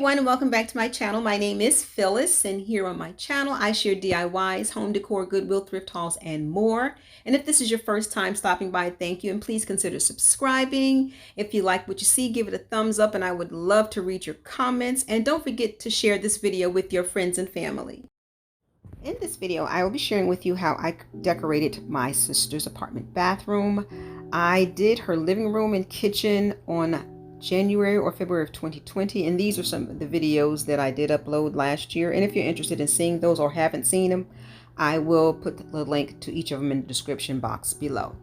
everyone, welcome back to my channel. My name is Phyllis, and here on my channel I share DIYs, home decor, Goodwill, thrift hauls, and more. And if this is your first time stopping by, thank you, and please consider subscribing. If you like what you see, give it a thumbs up, and I would love to read your comments. And don't forget to share this video with your friends and family. In this video, I will be sharing with you how I decorated my sister's apartment bathroom. I did her living room and kitchen on January or February of 2020, and these are some of the videos that I did upload last year. And if you're interested in seeing those or haven't seen them, I will put the link to each of them in the description box below.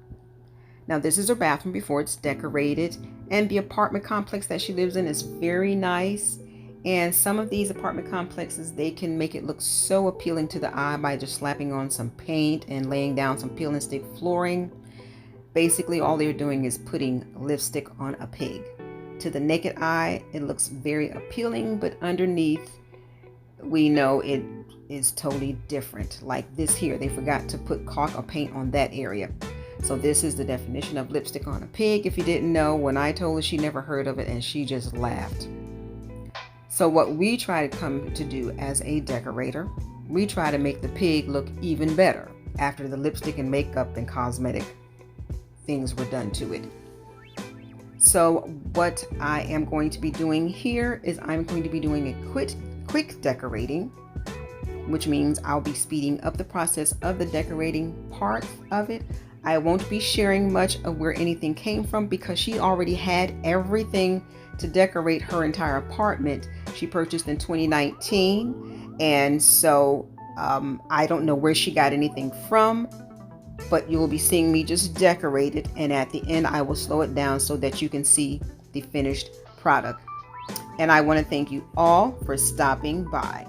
Now, this is her bathroom before it's decorated, and the apartment complex that she lives in is very nice. And some of these apartment complexes, they can make it look so appealing to the eye by just slapping on some paint and laying down some peel and stick flooring. Basically, all they're doing is putting lipstick on a pig. To the naked eye, it looks very appealing, but underneath, we know it is totally different. Like this here, they forgot to put caulk or paint on that area. So this is the definition of lipstick on a pig. If you didn't know, when I told her, she never heard of it, and she just laughed. So what we try to come to do as a decorator, we try to make the pig look even better after the lipstick and makeup and cosmetic things were done to it. So what I am going to be doing here is I'm going to be doing a quick decorating, which means I'll be speeding up the process of the decorating part of it. I won't be sharing much of where anything came from because she already had everything to decorate her entire apartment. She purchased in 2019, and so I don't know where she got anything from. But you will be seeing me just decorate it, and at the end I will slow it down so that you can see the finished product. And I want to thank you all for stopping by.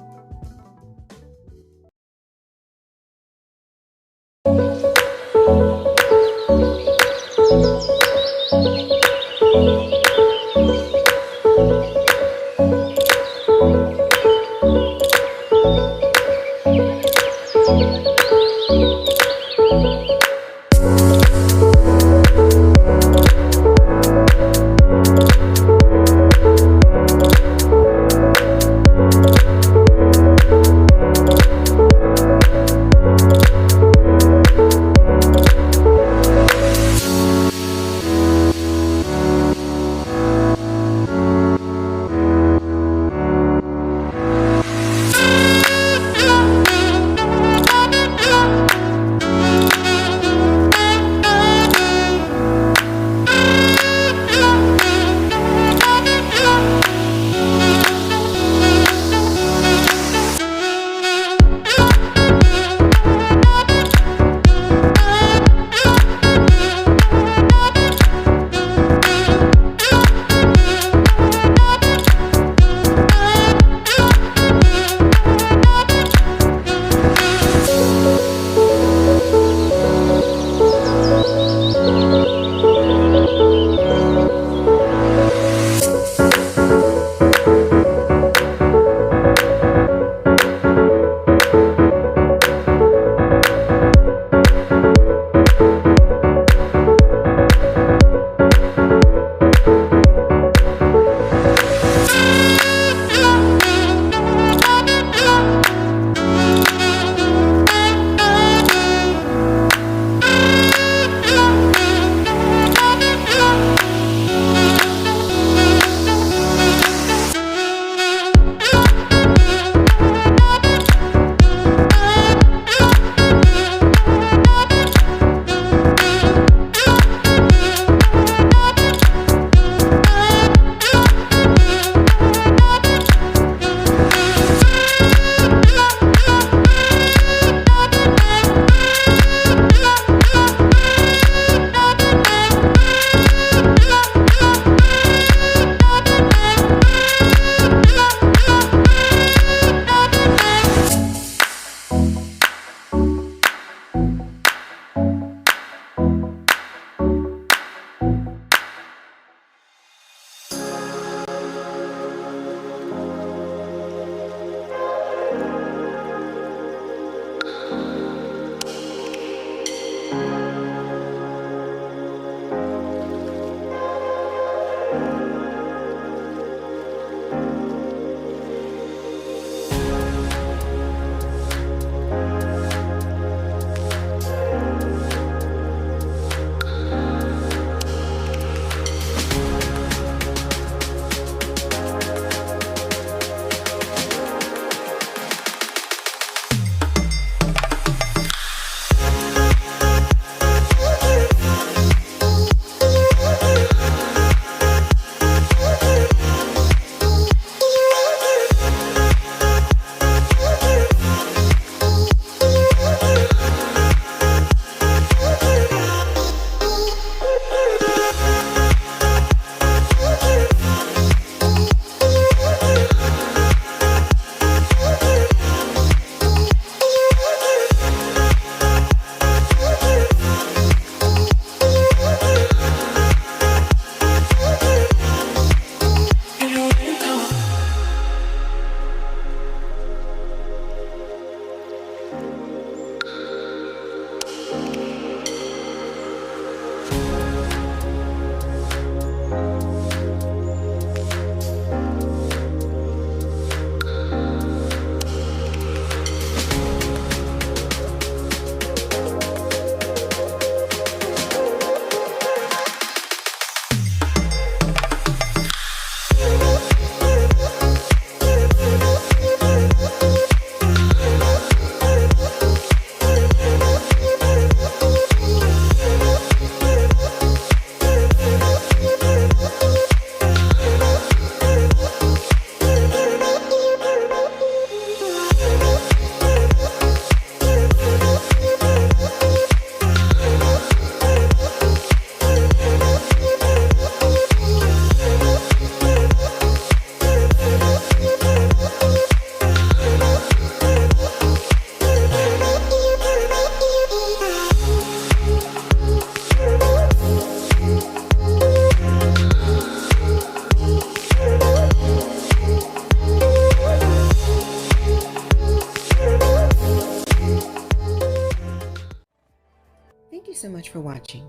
so much for watching.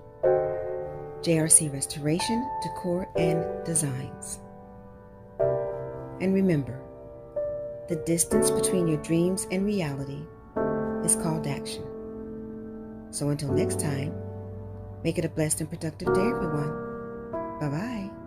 JRC Restoration, Decor, and Designs. And remember, the distance between your dreams and reality is called action. So until next time, make it a blessed and productive day, everyone. Bye-bye.